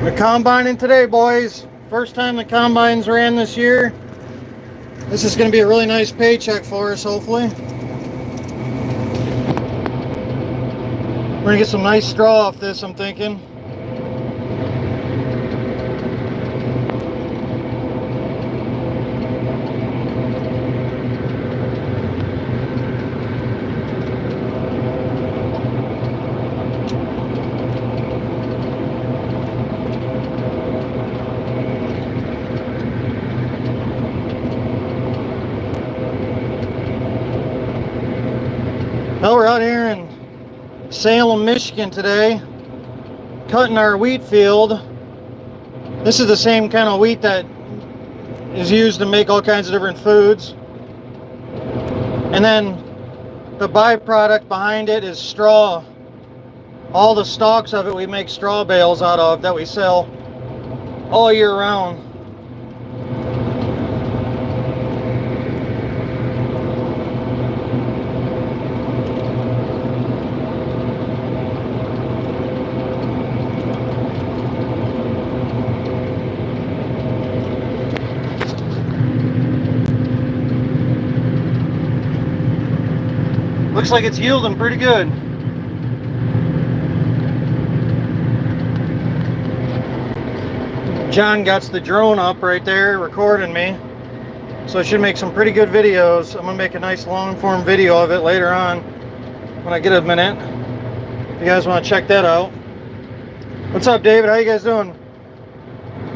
We're combining today, boys. First time the combines ran this year. This is going to be a really nice paycheck for us, hopefully. We're going to get some nice straw off this, I'm thinking. Well, we're out here in Salem, Michigan today, cutting our wheat field. This is the same kind of wheat that is used to make all kinds of different foods. And then the byproduct behind it is straw. All the stalks of it we make straw bales out of that we sell all year round. Looks like it's yielding pretty good. John got the drone up right there recording me, so it should make some pretty good videos. I'm gonna make a nice long form video of it later on when I get a minute. If you guys want to check that out. What's up, David? How you guys doing?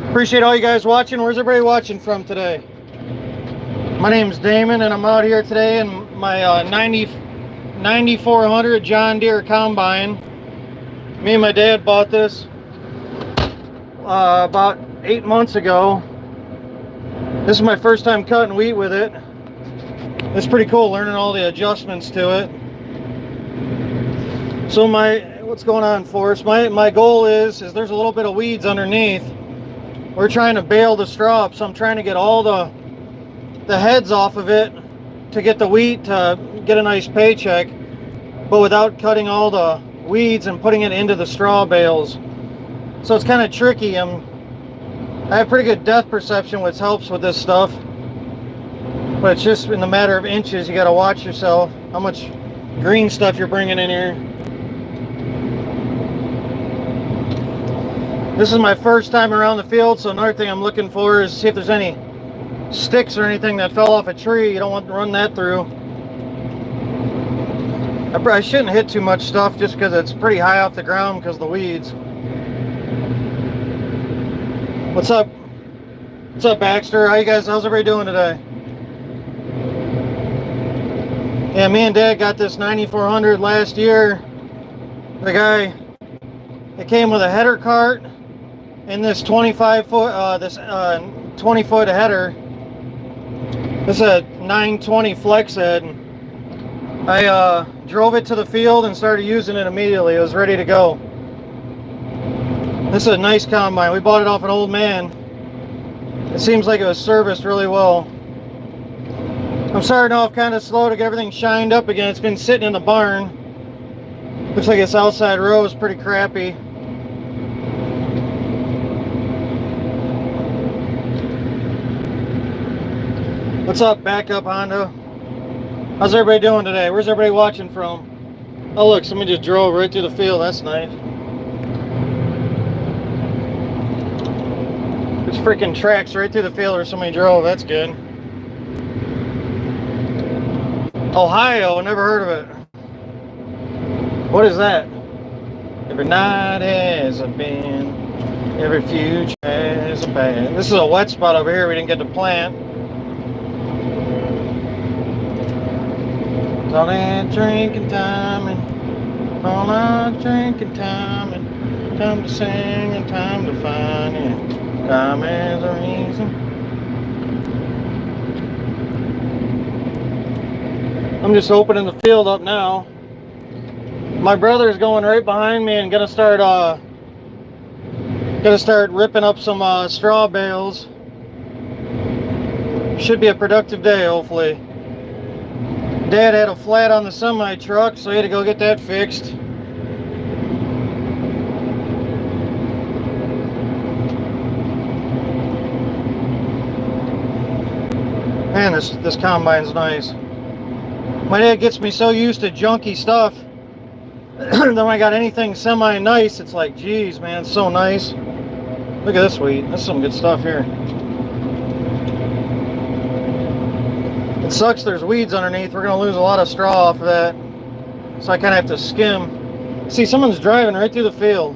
Appreciate all you guys watching. Where's everybody watching from today? My name's Damon, and I'm out here today in my 9400 John Deere combine. Me and my dad bought this about 8 months ago. This is my first time cutting wheat with it. It's pretty cool learning all the adjustments to it. So what's going on for us? My goal is there's a little bit of weeds underneath. We're trying to bale the straw up, so I'm trying to get all the heads off of it to get the wheat to get a nice paycheck, but without cutting all the weeds and putting it into the straw bales. So it's kind of tricky. I have pretty good depth perception, which helps with this stuff, but it's just in the matter of inches. You got to watch yourself how much green stuff you're bringing in here. This is my first time around the field, so another thing I'm looking for is see if there's any sticks or anything that fell off a tree. You don't want to run that through. I shouldn't hit too much stuff just because it's pretty high off the ground because of the weeds. What's up? What's up, Baxter? How's everybody doing today? Yeah, me and Dad got this 9400 last year. The guy, it came with a header cart and this 25 foot, 20 foot header. This is a 920 flex head. I drove it to the field and started using it immediately. It was ready to go. This is a nice combine. We bought it off an old man. It seems like it was serviced really well. I'm starting off kind of slow to get everything shined up again. It's been sitting in the barn. Looks like this outside row is pretty crappy. What's up, backup Honda? How's everybody doing today? Where's everybody watching from? Oh look, somebody just drove right through the field. That's nice. There's freaking tracks right through the field where somebody drove. That's good. Ohio, never heard of it. What is that? Every night has a been, every future has a bad. This is a wet spot over here we didn't get to plant. It's all that drinking time and all that drinking time and time to sing and time to find it. Time is a reason. I'm just opening the field up now. My brother's going right behind me and gonna start ripping up some straw bales. Should be a productive day, hopefully. Dad had a flat on the semi truck, so he had to go get that fixed. Man, this combine's nice. My dad gets me so used to junky stuff. Then when I got anything semi-nice, it's like, geez, man, it's so nice. Look at this wheat. That's some good stuff here. It sucks there's weeds underneath. We're going to lose a lot of straw off of that. So I kind of have to skim. See, someone's driving right through the field.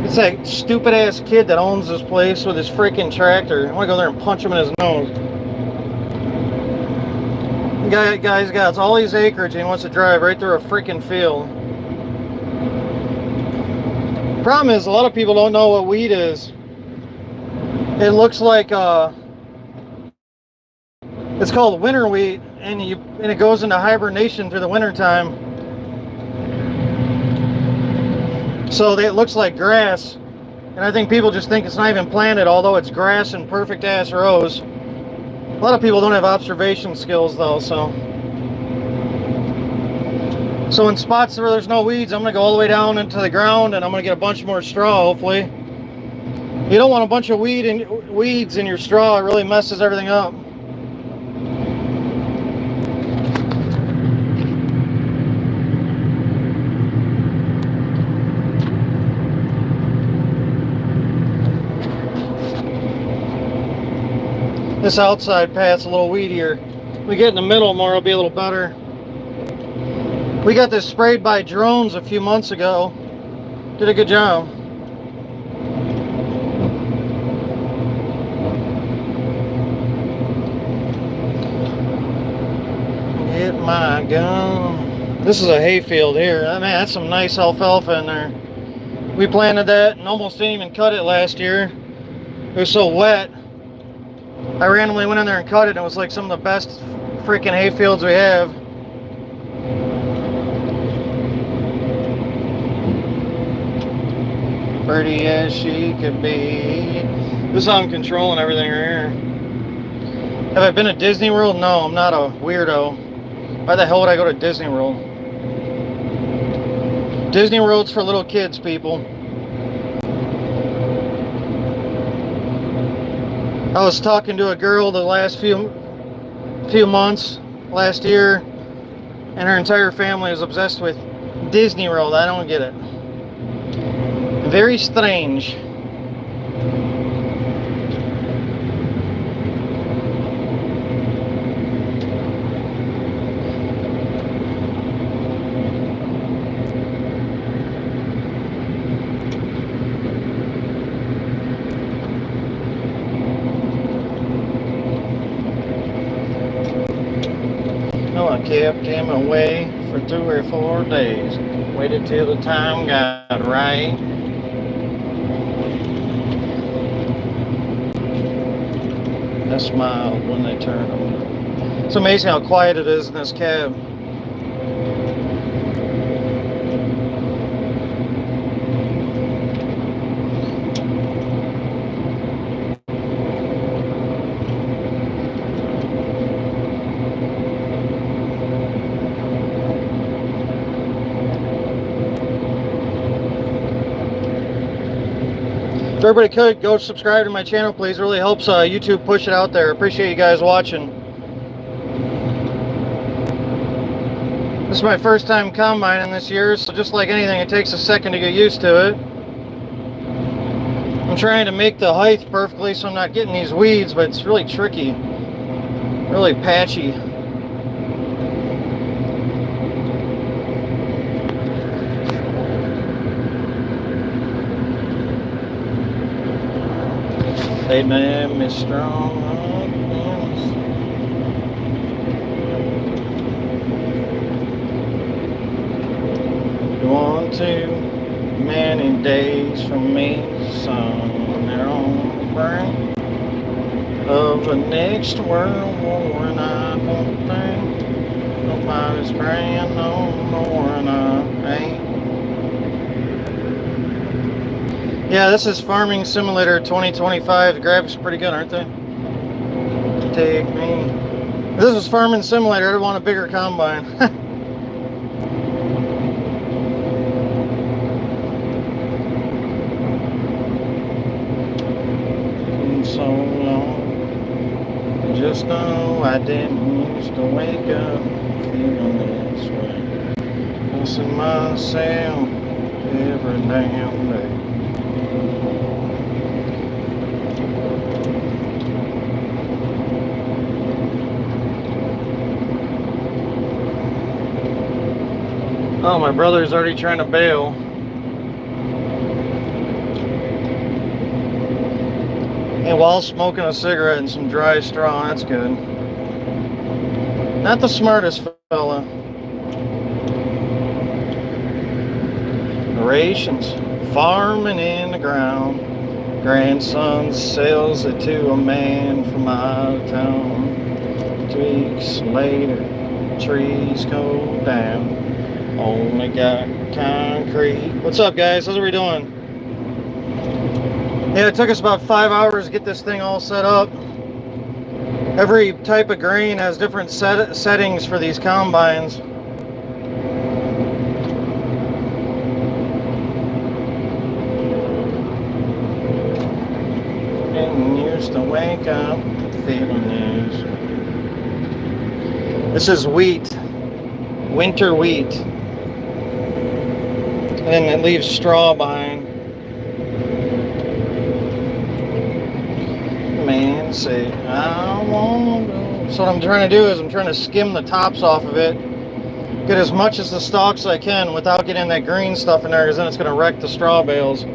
It's that stupid-ass kid that owns this place with his freaking tractor. I want to go there and punch him in his nose. The guy's got all these acreage and he wants to drive right through a freaking field. Problem is, a lot of people don't know what weed is. It looks like it's called winter wheat, and it goes into hibernation through the winter time. So it looks like grass, and I think people just think it's not even planted, although it's grass in perfect ass rows. A lot of people don't have observation skills though, so in spots where there's no weeds, I'm gonna go all the way down into the ground and I'm gonna get a bunch more straw, hopefully. You don't want a bunch of weeds in your straw. It really messes everything up. This outside path's a little weedier. We get in the middle more, it'll be a little better. We got this sprayed by drones a few months ago. Did a good job. Get my gun. This is a hayfield here. Man, that's some nice alfalfa in there. We planted that and almost didn't even cut it last year. It was so wet. I randomly went in there and cut it, and it was like some of the best freaking hay fields we have. Pretty as she could be. This is how I'm controlling everything right here. Have I been to Disney World? No, I'm not a weirdo. Why the hell would I go to Disney World? Disney World's for little kids, people. I was talking to a girl the last few months, last year, and her entire family was obsessed with Disney World. I don't get it. Very strange. I kept him away for 2 or 4 days. Waited till the time got right. I smiled when they turned them. It's amazing how quiet it is in this cab. If everybody could, go subscribe to my channel, please. It really helps YouTube push it out there. Appreciate you guys watching. This is my first time combining this year, so just like anything, it takes a second to get used to it. I'm trying to make the height perfectly so I'm not getting these weeds, but it's really tricky. Really patchy. They made me strong. One too many days from me, son. They're on the brink of the next world war, and I don't think nobody's praying no more, and I ain't. Yeah, this is Farming Simulator 2025. The graphics are pretty good, aren't they? Take me. If this was Farming Simulator, I'd want a bigger combine. So long, just know I didn't used to wake up feeling this way. Missing myself every damn day. Oh, my brother's already trying to bail. And while smoking a cigarette and some dry straw, that's good. Not the smartest fella. Rations, farming in the ground. Grandson sells it to a man from out of town. 2 weeks later, trees go down. Only got concrete. What's up, guys? How's we doing? Yeah, it took us about 5 hours to get this thing all set up. Every type of grain has different settings for these combines. And used to wake up feeling this. This is wheat, winter wheat. And it leaves straw behind. Man, say, I want to. So what I'm trying to do is I'm trying to skim the tops off of it. Get as much as the stalks I can without getting that green stuff in there, because then it's going to wreck the straw bales.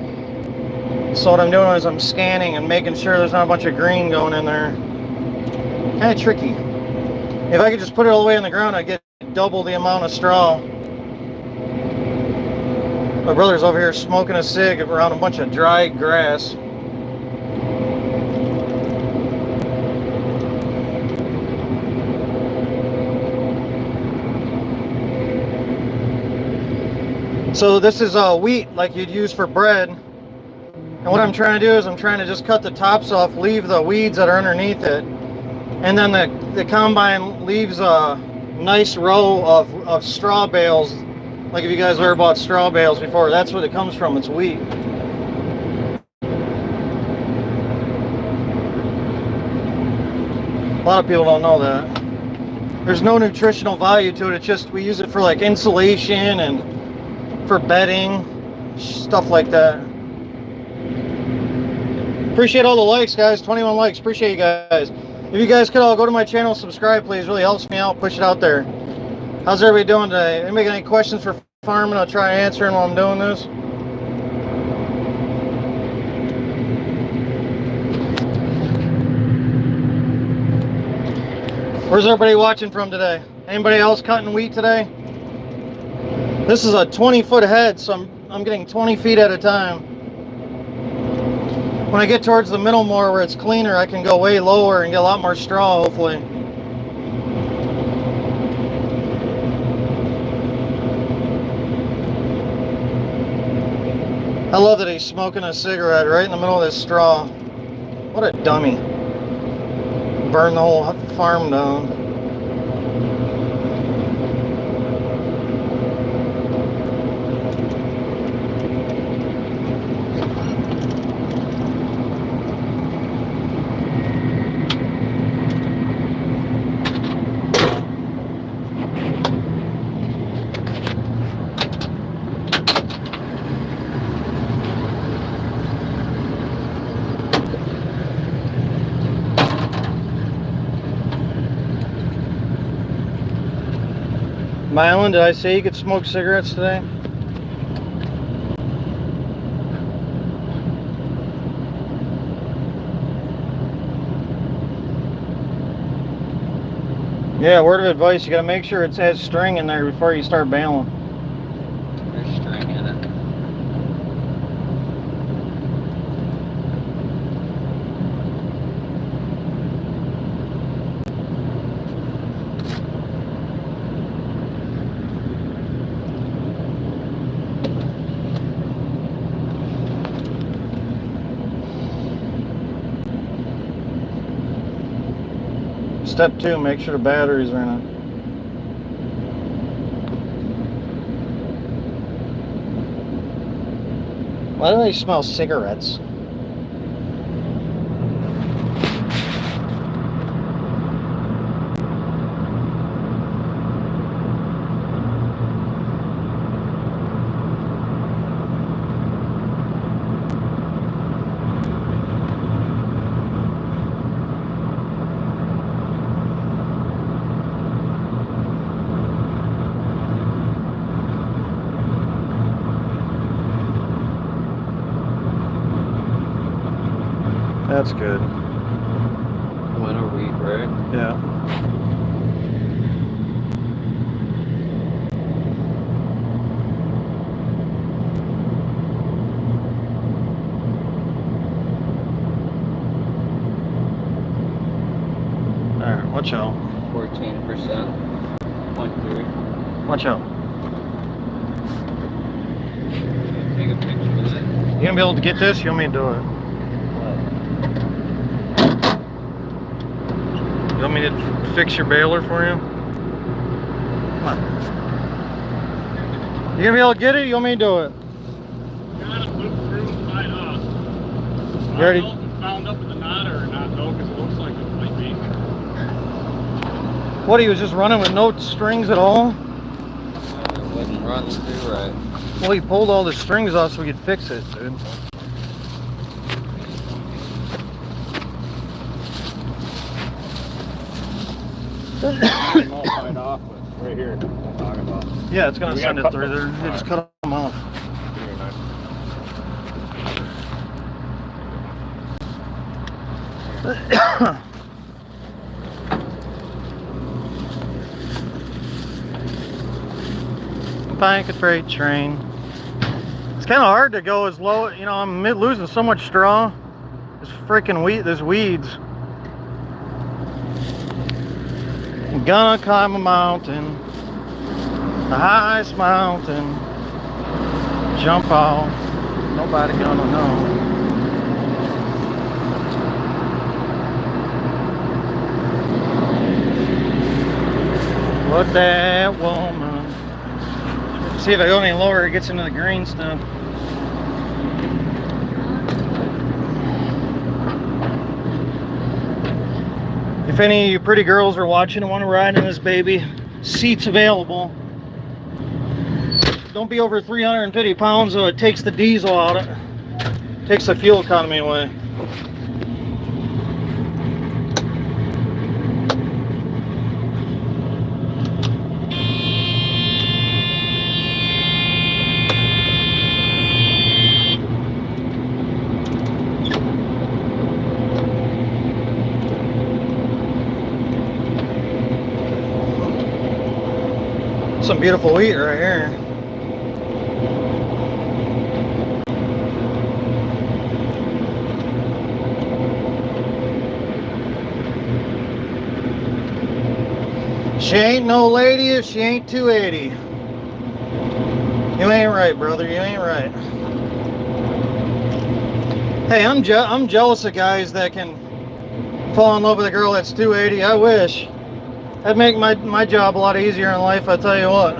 So what I'm doing is I'm scanning and making sure there's not a bunch of green going in there. Kind of tricky. If I could just put it all the way in the ground, I'd get double the amount of straw. My brother's over here smoking a cig around a bunch of dry grass. So this is wheat like you'd use for bread. And what I'm trying to do is I'm trying to just cut the tops off, leave the weeds that are underneath it. And then the combine leaves a nice row of straw bales. Like if you guys ever bought straw bales before, that's what it comes from, it's wheat. A lot of people don't know that. There's no nutritional value to it, it's just we use it for like insulation and for bedding, stuff like that. Appreciate all the likes, guys. 21 likes, appreciate you guys. If you guys could all go to my channel, subscribe please, really helps me out, push it out there. How's everybody doing today? Anybody got any questions for farming? I'll try answering while I'm doing this. Where's everybody watching from today? Anybody else cutting wheat today? This is a 20-foot head, so I'm getting 20 feet at a time. When I get towards the middle more where it's cleaner, I can go way lower and get a lot more straw, hopefully. I love that he's smoking a cigarette right in the middle of this straw. What a dummy. Burn the whole farm down. Mylan, did I say you could smoke cigarettes today? Yeah, word of advice, you gotta make sure it has string in there before you start baling. There's string in it. Step 2, make sure the batteries are in it. Why do they smell cigarettes? That's good. Winter wheat, right? Yeah. Alright, watch out. 14%. 0.3. Watch out. Take a picture of it. You gonna be able to get this? You want me to do it? You want me to fix your baler for you? Come on. You gonna be able to get it? You want me to do it? Got it looped through and tied off. You already- I don't know if it's bound up in the knot or not though, because it looks like it might be. What, he was just running with no strings at all? It wouldn't run through right. Well, he pulled all the strings off so we could fix it, dude. I'm all tied off, but right here, I'm talking about. Yeah, it's gonna We send gotta it through there. You just cut them off. Here, nice. Bank a freight train. It's kind of hard to go as low. You know, I'm losing so much straw. This freaking wheat. There's weeds. I'm gonna climb a mountain, the highest mountain. Jump off. Nobody gonna know. What that woman. See if I go any lower, it gets into the green stuff. If any of you pretty girls are watching and want to ride in this baby, seats available. Don't be over 350 pounds, so it takes the diesel out of it. Takes the fuel economy away. Some beautiful wheat right here. She ain't no lady if she ain't 280. You ain't right, brother. You ain't right. Hey, I'm jealous of guys that can fall in love with a girl that's 280. I wish. That'd make my job a lot easier in life, I tell you what.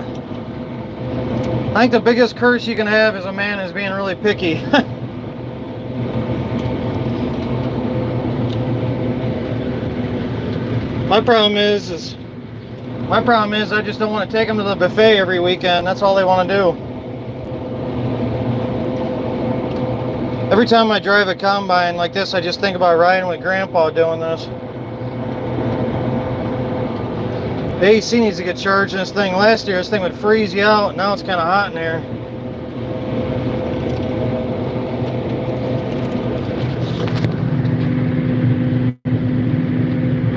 I think the biggest curse you can have as a man is being really picky. My problem is I just don't want to take them to the buffet every weekend. That's all they want to do. Every time I drive a combine like this, I just think about riding with Grandpa doing this. The AC needs to get charged in this thing. Last year, this thing would freeze you out. Now it's kind of hot in here.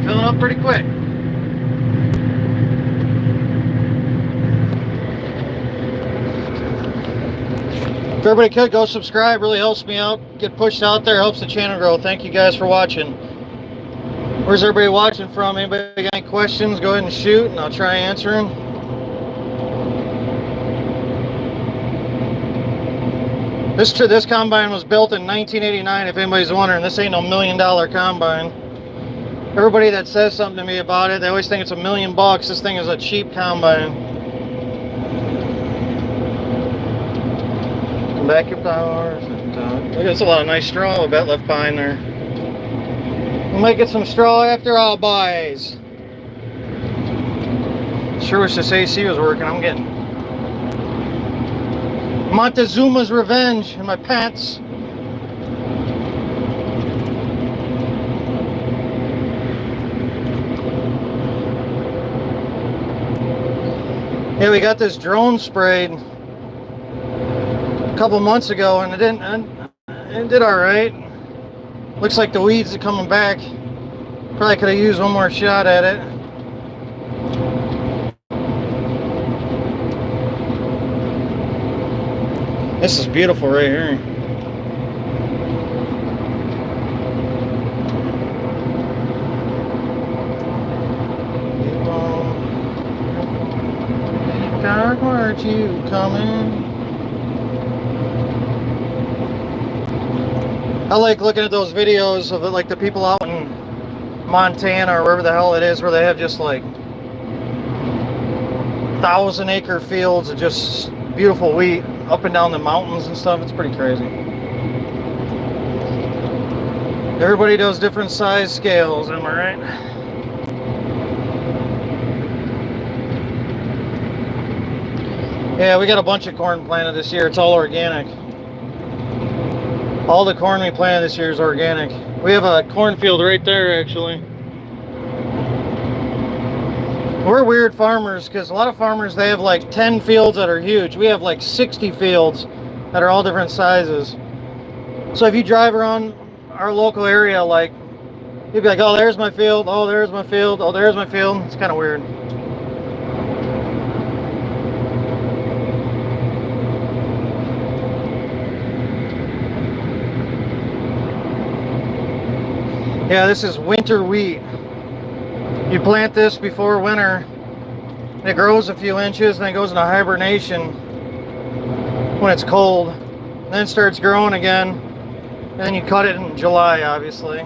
Filling up pretty quick. If everybody could go subscribe, really helps me out. Get pushed out there, helps the channel grow. Thank you guys for watching. Where's everybody watching from? Anybody got any questions? Go ahead and shoot, and I'll try answering. This combine was built in 1989. If anybody's wondering, this ain't no $1 million combine. Everybody that says something to me about it, they always think it's $1 million bucks. This thing is a cheap combine. Vacuum powers. And, look, there's a lot of nice straw I bet left behind there. We might get some straw after all, boys. Sure wish this AC was working. I'm getting Montezuma's revenge in my pants. Yeah, we got this drone sprayed a couple months ago, and it did all right. Looks like the weeds are coming back. Probably could have used one more shot at it. This is beautiful right here. God, where'd you coming? I like looking at those videos of like the people out in Montana or wherever the hell it is, where they have just like 1,000-acre fields of just beautiful wheat up and down the mountains and stuff. It's pretty crazy. Everybody does different size scales, am I right? Yeah, we got a bunch of corn planted this year. It's all organic. All the corn we planted this year is organic. We have a cornfield right there, actually. We're weird farmers because a lot of farmers, they have like 10 fields that are huge. We have like 60 fields that are all different sizes. So if you drive around our local area, like, you'd be like, oh, there's my field, oh, there's my field, oh, there's my field. It's kind of weird. Yeah, this is winter wheat. You plant this before winter, and it grows a few inches, and then it goes into hibernation when it's cold, and then starts growing again, and then you cut it in July, obviously.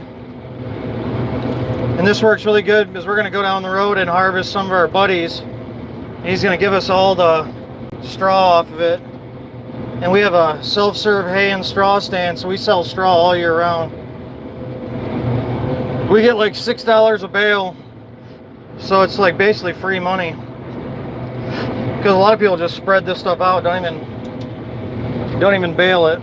And this works really good because we're going to go down the road and harvest some of our buddies. And he's going to give us all the straw off of it. And we have a self-serve hay and straw stand, so we sell straw all year round. We get like $6 a bale, so it's like basically free money. Because a lot of people just spread this stuff out, don't even bale it.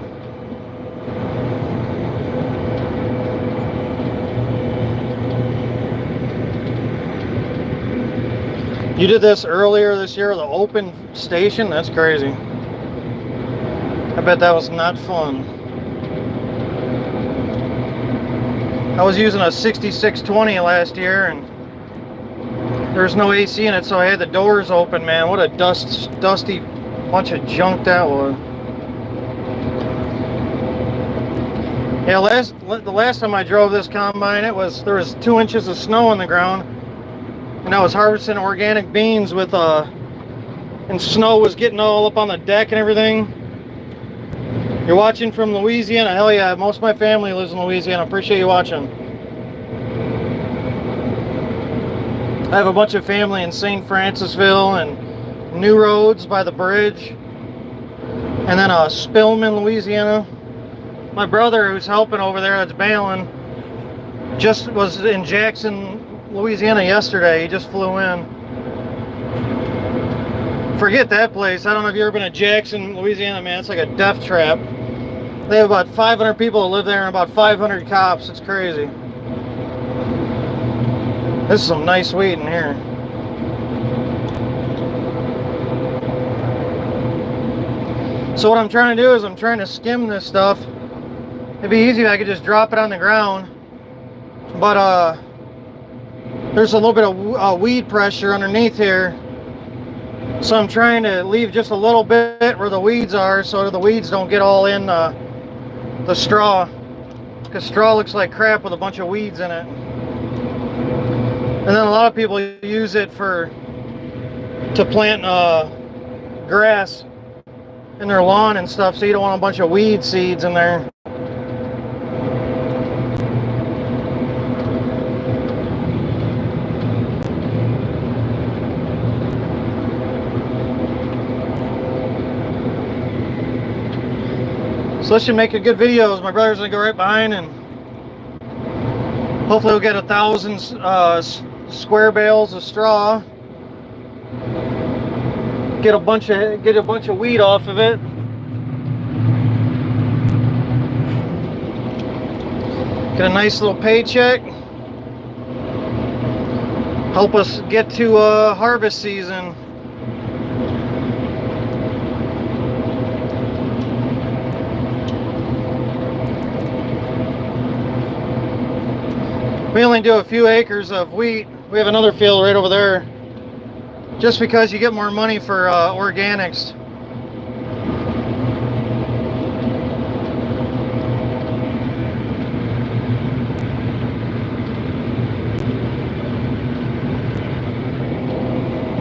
You did this earlier this year, the open station? That's crazy. I bet that was not fun. I was using a 6620 last year, and there's no AC in it, so I had the doors open, man. What a dusty bunch of junk that was. Yeah, the last time I drove this combine, there was 2 inches of snow on the ground, and I was harvesting organic beans with and snow was getting all up on the deck and everything. You're watching from Louisiana? Hell yeah, most of my family lives in Louisiana. Appreciate you watching. I have a bunch of family in St. Francisville and New Roads by the bridge, and then Spillman, Louisiana. My brother, who's helping over there, that's Baling, just was in Jackson, Louisiana yesterday. He just flew in. Forget that place. I don't know if you've ever been to Jackson, Louisiana, man. It's like a death trap. They have about 500 people that live there and about 500 cops. It's crazy. This is some nice wheat in here. So what I'm trying to do is I'm trying to skim this stuff. It'd be easy if I could just drop it on the ground. But there's a little bit of weed pressure underneath here. So I'm trying to leave just a little bit where the weeds are so the weeds don't get all in the straw. Because straw looks like crap with a bunch of weeds in it. And then a lot of people use it to plant grass in their lawn and stuff, so you don't want a bunch of weed seeds in there. So this should make a good videos. My brother's gonna go right behind, and hopefully we'll get 1,000 square bales of straw. Get a bunch of wheat off of it. Get a nice little paycheck. Help us get to harvest season. We only do a few acres of wheat. We have another field right over there. Just because you get more money for organics.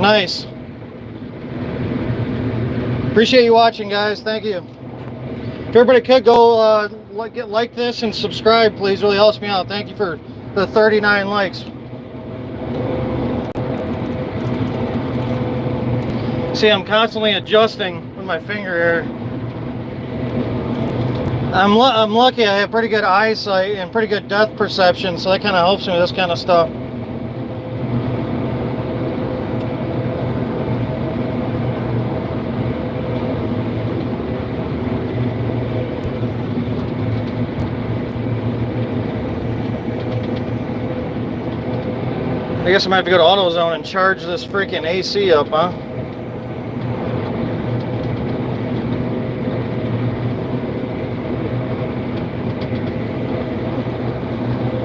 Nice. Appreciate you watching, guys. Thank you. If everybody could go like this and subscribe, please. Really helps me out. Thank you for the 39 likes. See, I'm constantly adjusting with my finger here. I'm lucky. I have pretty good eyesight and pretty good depth perception, so that kind of helps me with this kind of stuff. I guess I might have to go to AutoZone and charge this freaking AC up, huh?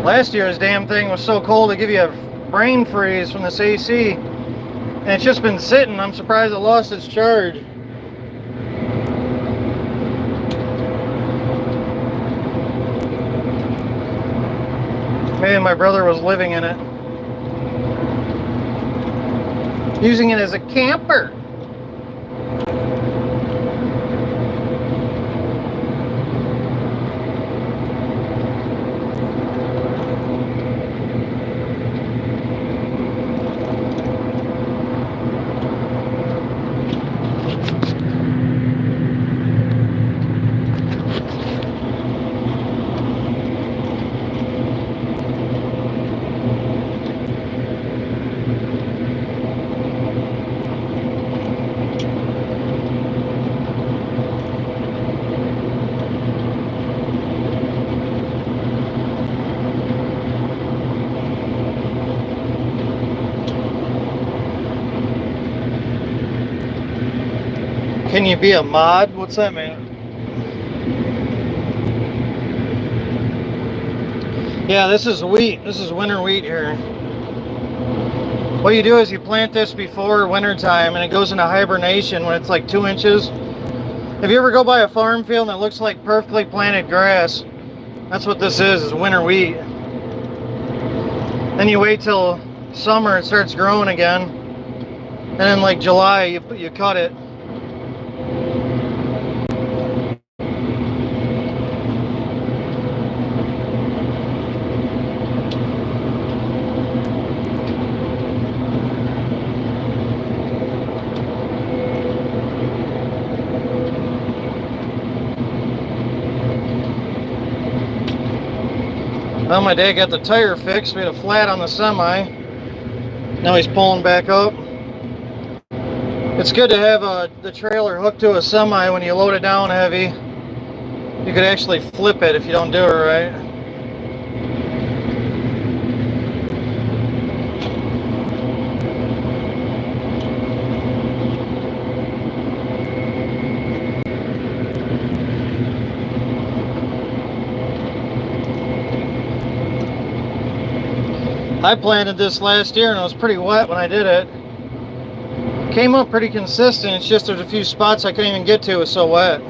Last year's damn thing was so cold to give you a brain freeze from this AC. And it's just been sitting. I'm surprised it lost its charge. Maybe my brother was living in it. Using it as a camper. Can you be a mod? What's that mean? Yeah, this is wheat. This is winter wheat here. What you do is you plant this before winter time and it goes into hibernation when it's like 2 inches. If you ever go by a farm field and it looks like perfectly planted grass, that's what this is winter wheat. Then you wait till summer, it starts growing again. And then like July, you cut it. Well, my dad got the tire fixed. We had a flat on the semi. Now he's pulling back up. It's good to have the trailer hooked to a semi when you load it down heavy. You could actually flip it if you don't do it right. I planted this last year and it was pretty wet when I did it. Came up pretty consistent, it's just there's a few spots I couldn't even get to, it was so wet.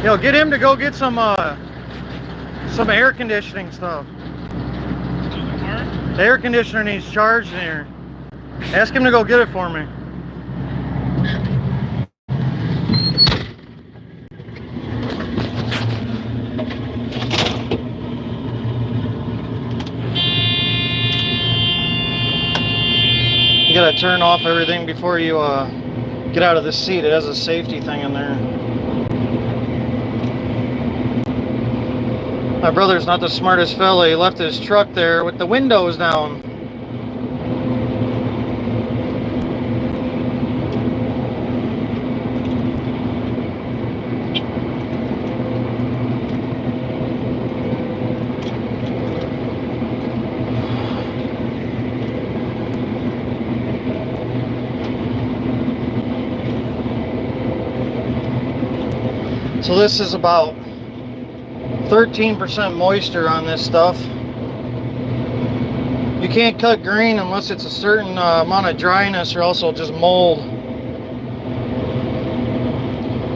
Yo, get him to go get some air conditioning stuff. The air conditioner needs charged in here. Ask him to go get it for me. gotta turn off everything before you get out of the seat. It has a safety thing in there. My brother's not the smartest fella. He left his truck there with the windows down. So this is about 13% moisture on this stuff. You can't cut green unless it's a certain amount of dryness, or else it'll just mold.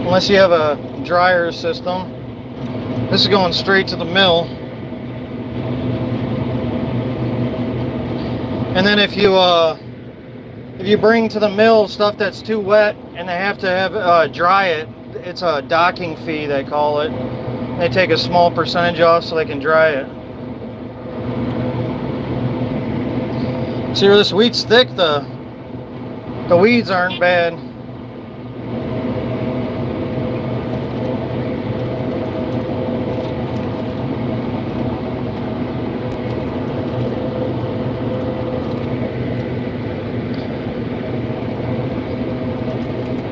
Unless you have a dryer system. This is going straight to the mill. And then if you bring to the mill stuff that's too wet and they have to have dry it, it's a docking fee, they call it. They take a small percentage off so they can dry it. See where this wheat's thick, the weeds aren't bad.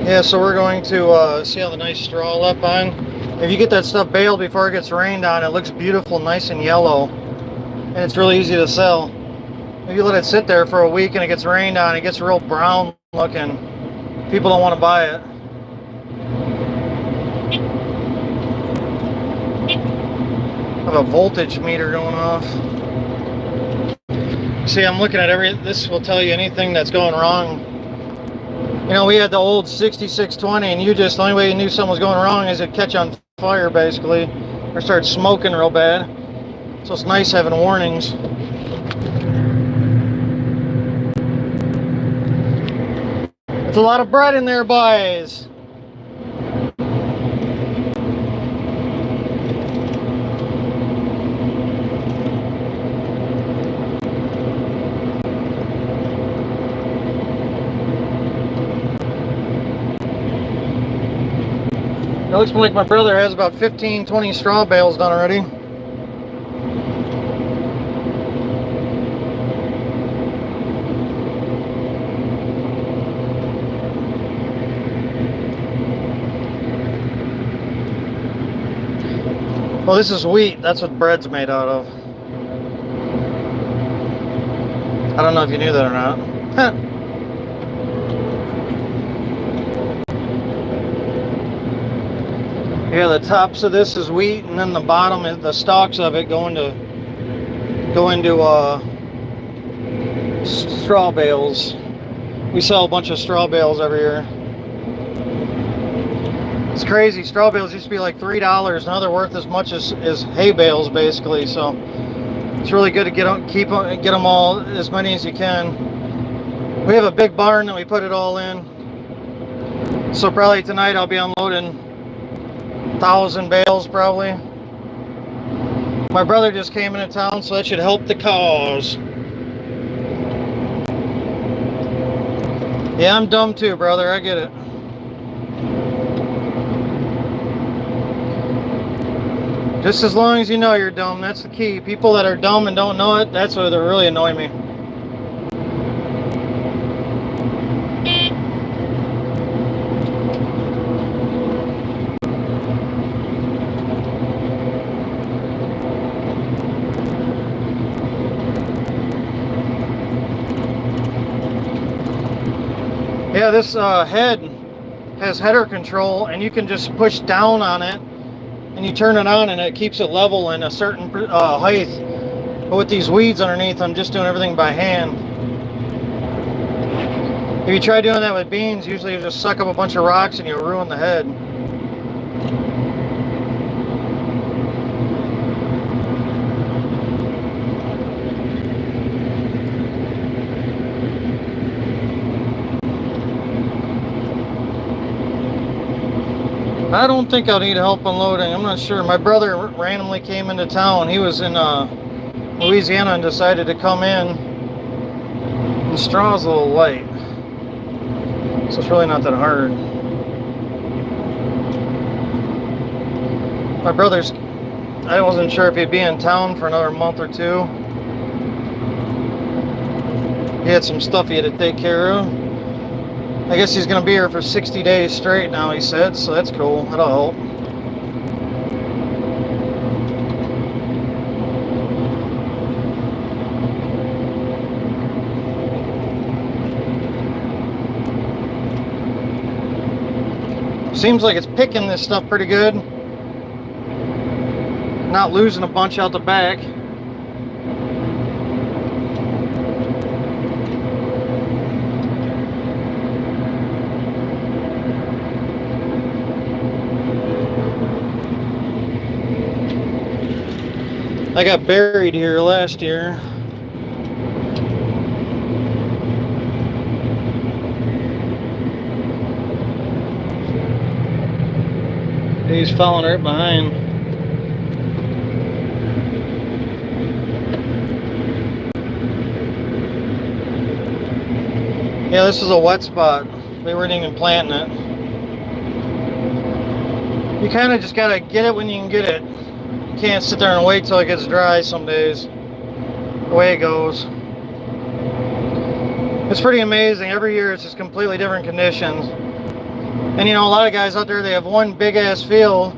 Yeah, so we're going to see how the nice straw left on. If you get that stuff baled before it gets rained on, it looks beautiful, nice and yellow, and it's really easy to sell. If you let it sit there for a week and it gets rained on, it gets real brown looking. People don't want to buy it. I have a voltage meter going off. See, I'm looking at this will tell you anything that's going wrong. You know, we had the old 6620, and the only way you knew something was going wrong is it'd catch on fire, basically, or start smoking real bad. So it's nice having warnings. It's a lot of bread in there, boys. It looks like my brother has about 15, 20 straw bales done already. Well, this is wheat. That's what bread's made out of. I don't know if you knew that or not. Yeah, the tops of this is wheat, and then the bottom is the stalks of it go into straw bales. We sell a bunch of straw bales every year. It's crazy. Straw bales used to be like $3. Now they're worth as much as hay bales, basically. So it's really good to get them all, as many as you can. We have a big barn that we put it all in. So probably tonight I'll be unloading 1,000 bales probably. My brother just came into town, so that should help the cause. Yeah, I'm dumb too, brother. I get it. Just as long as you know you're dumb, that's the key. People that are dumb and don't know it, that's what really annoy me. Yeah, this head has header control, and you can just push down on it and you turn it on and it keeps it level in a certain height. But with these weeds underneath, I'm just doing everything by hand. If you try doing that with beans, usually you just suck up a bunch of rocks and you'll ruin the head. I don't think I'll need help unloading. I'm not sure. My brother randomly came into town. He was in Louisiana and decided to come in and straw's a little light, so it's really not that hard. My brother's, I wasn't sure if he'd be in town for another month or two. He had some stuff he had to take care of. I guess he's gonna be here for 60 days straight now, he said, so that's cool. That'll help. Seems like it's picking this stuff pretty good. Not losing a bunch out the back. I got buried here last year. He's following right behind. Yeah, this is a wet spot. We weren't even planting it. You kind of just gotta get it when you can get it. You can't sit there and wait till it gets dry some days. The way it goes. It's pretty amazing. Every year it's just completely different conditions. And you know, a lot of guys out there, they have one big ass field.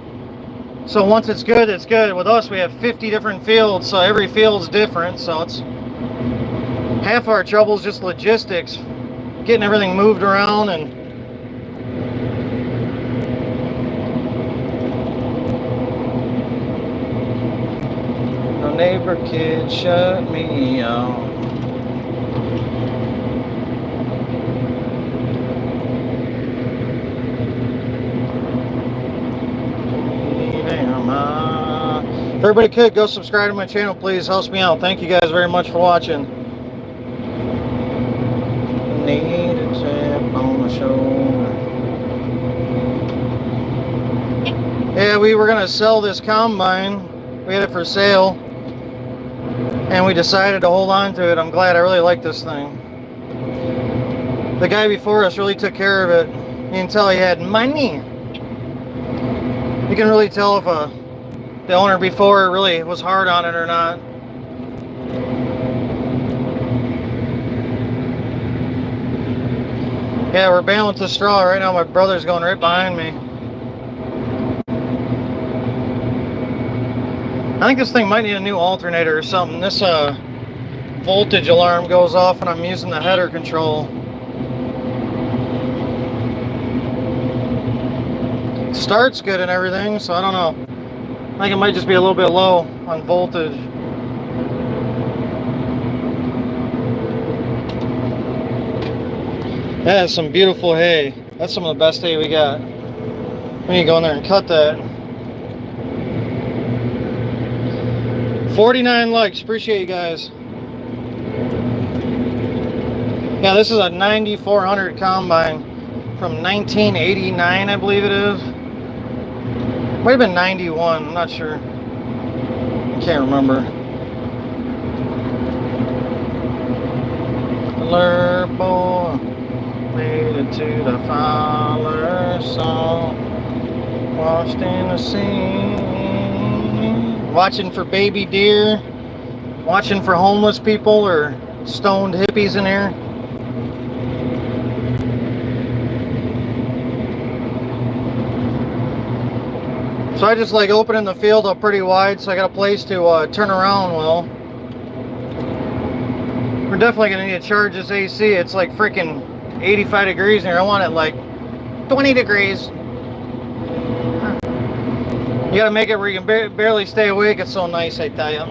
So once it's good, it's good. With us, we have 50 different fields, so every field's different. So it's half our trouble is just logistics, getting everything moved around. And the neighbor kid shut me out. If everybody could go subscribe to my channel, please. Helps me out. Thank you guys very much for watching. Need a tap on the shoulder. Yeah, we were gonna sell this combine. We had it for sale, and we decided to hold on to it. I'm glad. I really like this thing. The guy before us really took care of it. You can tell he had money. You can really tell if the owner before really was hard on it or not. Yeah, we're baling to straw right now. My brother's going right behind me. I think this thing might need a new alternator or something. This voltage alarm goes off when I'm using the header control. It starts good and everything, so I don't know. I think it might just be a little bit low on voltage. That is some beautiful hay. That's some of the best hay we got. We need to go in there and cut that. 49 likes. Appreciate you guys. Yeah, this is a 9400 combine from 1989, I believe it is. Might have been 91, I'm not sure. I can't remember. Lure boy made it to the Fowler song, washed in the sea. Watching for baby deer, watching for homeless people or stoned hippies in here. So I just like opening the field up pretty wide, so I got a place to turn around well. We're definitely gonna need to charge this AC. It's like freaking 85 degrees in here. I want it like 20 degrees. You gotta make it where you can barely stay awake. It's so nice, I tell you.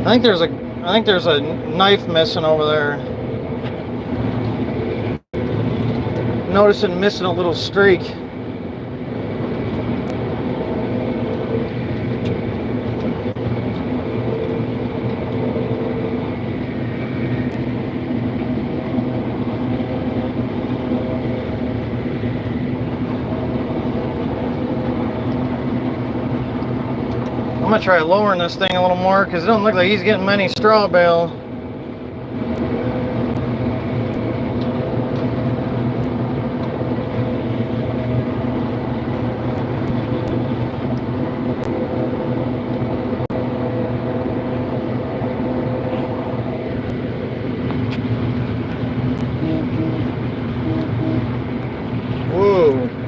I think there's a knife missing over there. Noticing missing a little streak. gonna try lowering this thing a little more because it don't look like he's getting many straw bale. Whoa.